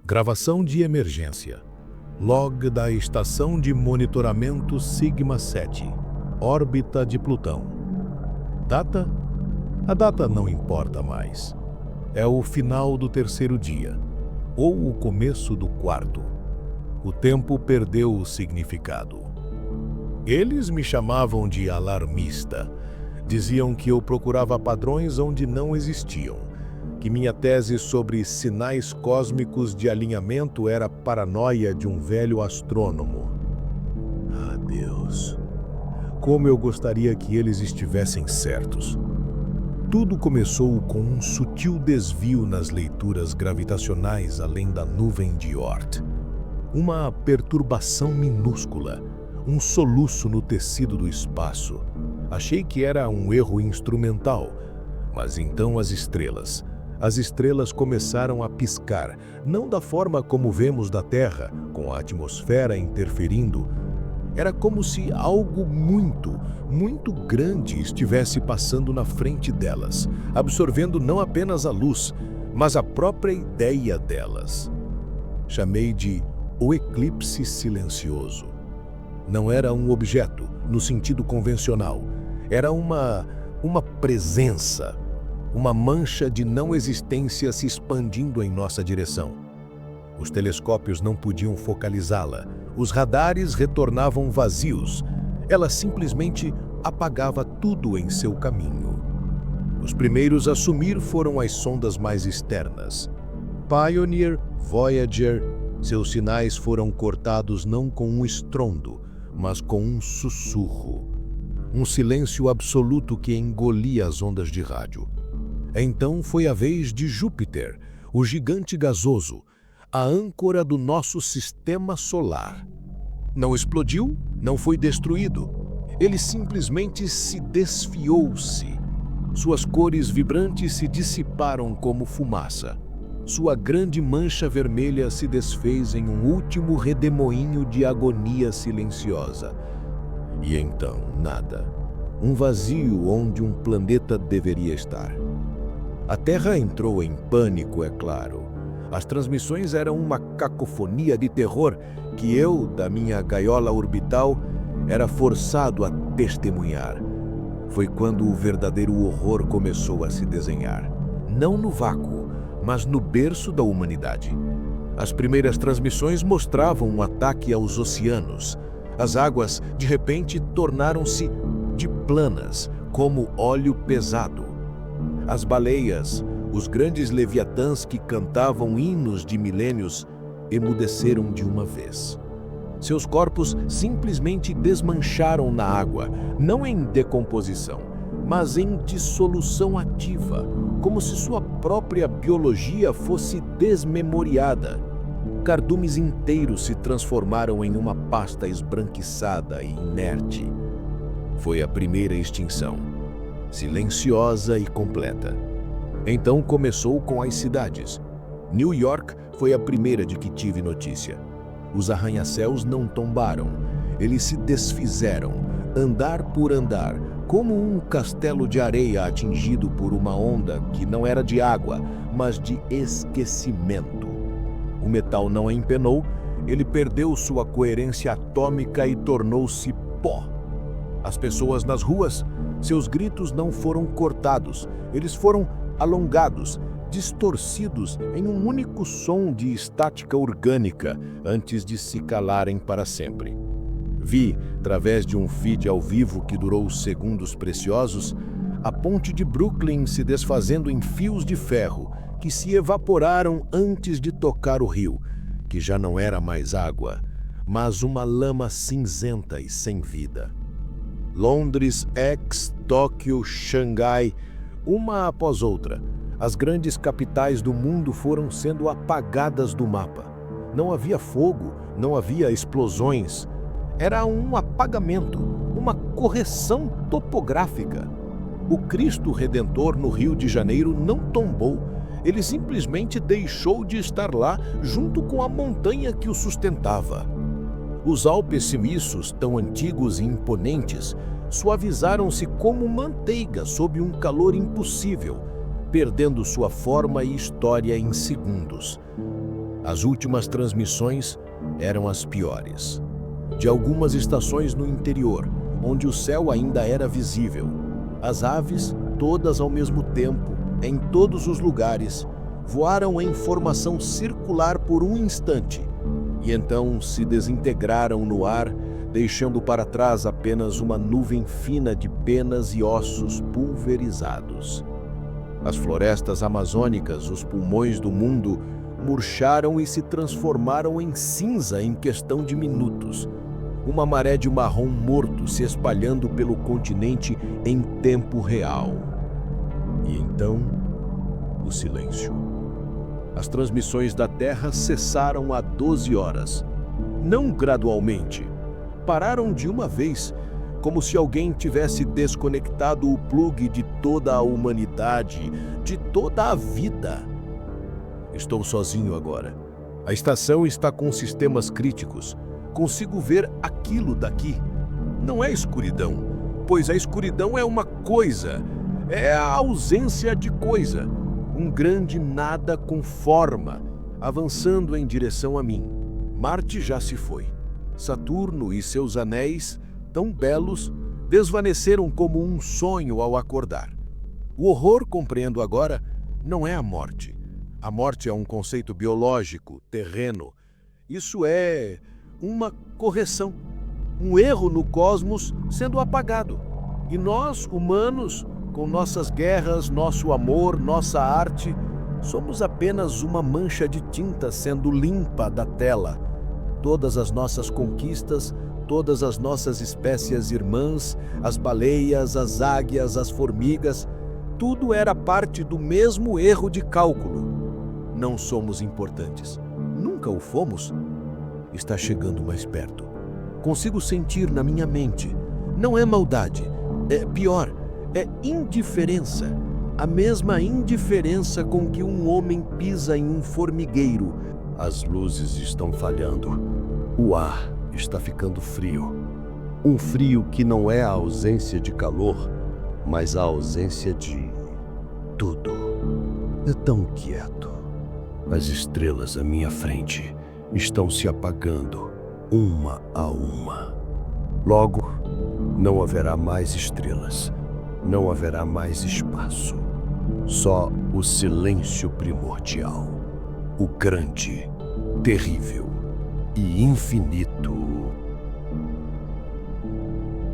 Gravação de emergência. Log da Estação de Monitoramento Sigma-7, órbita de Plutão. Data? A data não importa mais. É o final do terceiro dia, ou o começo do quarto. O tempo perdeu o significado. Eles me chamavam de alarmista. Diziam que eu procurava padrões onde não existiam, que minha tese sobre sinais cósmicos de alinhamento era a paranoia de um velho astrônomo. Ah, Deus! Como eu gostaria que eles estivessem certos. Tudo começou com um sutil desvio nas leituras gravitacionais além da nuvem de Oort. Uma perturbação minúscula, um soluço no tecido do espaço. Achei que era um erro instrumental, mas então as estrelas começaram a piscar, não da forma como vemos da Terra, com a atmosfera interferindo. Era como se algo muito, muito grande estivesse passando na frente delas, absorvendo não apenas a luz, mas a própria ideia delas. Chamei de o eclipse silencioso. Não era um objeto, no sentido convencional. Era uma presença, uma mancha de não existência se expandindo em nossa direção. Os telescópios não podiam focalizá-la, os radares retornavam vazios. Ela simplesmente apagava tudo em seu caminho. Os primeiros a sumir foram as sondas mais externas. Pioneer, Voyager, seus sinais foram cortados não com um estrondo, mas com um sussurro. Um silêncio absoluto que engolia as ondas de rádio. Então foi a vez de Júpiter, o gigante gasoso, a âncora do nosso sistema solar. Não explodiu, não foi destruído. Ele simplesmente se desfiou-se. Suas cores vibrantes se dissiparam como fumaça. Sua grande mancha vermelha se desfez em um último redemoinho de agonia silenciosa. E então, nada. Um vazio onde um planeta deveria estar. A Terra entrou em pânico, é claro. As transmissões eram uma cacofonia de terror que eu, da minha gaiola orbital, era forçado a testemunhar. Foi quando o verdadeiro horror começou a se desenhar. Não no vácuo, mas no berço da humanidade. As primeiras transmissões mostravam um ataque aos oceanos. As águas, de repente, tornaram-se de planas, como óleo pesado. As baleias, os grandes leviatãs que cantavam hinos de milênios, emudeceram de uma vez. Seus corpos simplesmente desmancharam na água, não em decomposição, mas em dissolução ativa, como se sua própria biologia fosse desmemoriada. Cardumes inteiros se transformaram em uma pasta esbranquiçada e inerte. Foi a primeira extinção, silenciosa e completa. Então começou com as cidades. New York foi a primeira de que tive notícia. Os arranha-céus não tombaram, eles se desfizeram, andar por andar, como um castelo de areia atingido por uma onda que não era de água, mas de esquecimento. O metal não empenou, ele perdeu sua coerência atômica e tornou-se pó. As pessoas nas ruas, seus gritos não foram cortados, eles foram alongados, distorcidos em um único som de estática orgânica antes de se calarem para sempre. Vi, através de um feed ao vivo que durou segundos preciosos, a ponte de Brooklyn se desfazendo em fios de ferro que se evaporaram antes de tocar o rio, que já não era mais água, mas uma lama cinzenta e sem vida. Londres, Tóquio, Xangai, uma após outra, as grandes capitais do mundo foram sendo apagadas do mapa. Não havia fogo, não havia explosões. Era um apagamento, uma correção topográfica. O Cristo Redentor no Rio de Janeiro não tombou. Ele simplesmente deixou de estar lá junto com a montanha que o sustentava. Os Alpes suíços, tão antigos e imponentes, suavizaram-se como manteiga sob um calor impossível, perdendo sua forma e história em segundos. As últimas transmissões eram as piores. De algumas estações no interior, onde o céu ainda era visível. As aves, todas ao mesmo tempo, em todos os lugares, voaram em formação circular por um instante e então se desintegraram no ar, deixando para trás apenas uma nuvem fina de penas e ossos pulverizados. As florestas amazônicas, os pulmões do mundo, murcharam e se transformaram em cinza em questão de minutos. Uma maré de marrom morto se espalhando pelo continente em tempo real. E então, o silêncio. As transmissões da Terra cessaram há 12 horas. Não gradualmente. Pararam de uma vez, como se alguém tivesse desconectado o plugue de toda a humanidade, de toda a vida. Estou sozinho agora. A estação está com sistemas críticos. Consigo ver aquilo daqui. Não é escuridão, pois a escuridão é uma coisa. É a ausência de coisa. Um grande nada com forma, avançando em direção a mim. Marte já se foi. Saturno e seus anéis, tão belos, desvaneceram como um sonho ao acordar. O horror, compreendo agora, não é a morte. A morte é um conceito biológico, terreno. Isso é uma correção, um erro no cosmos sendo apagado. E nós, humanos, com nossas guerras, nosso amor, nossa arte, somos apenas uma mancha de tinta sendo limpa da tela. Todas as nossas conquistas, todas as nossas espécies irmãs, as baleias, as águias, as formigas, tudo era parte do mesmo erro de cálculo. Não somos importantes. Nunca o fomos. Está chegando mais perto. Consigo sentir na minha mente. Não é maldade. É pior. É indiferença. A mesma indiferença com que um homem pisa em um formigueiro. As luzes estão falhando. O ar está ficando frio. Um frio que não é a ausência de calor, mas a ausência de tudo. É tão quieto. As estrelas à minha frente estão se apagando, uma a uma. Logo, não haverá mais estrelas, não haverá mais espaço. Só o silêncio primordial, o grande, terrível e infinito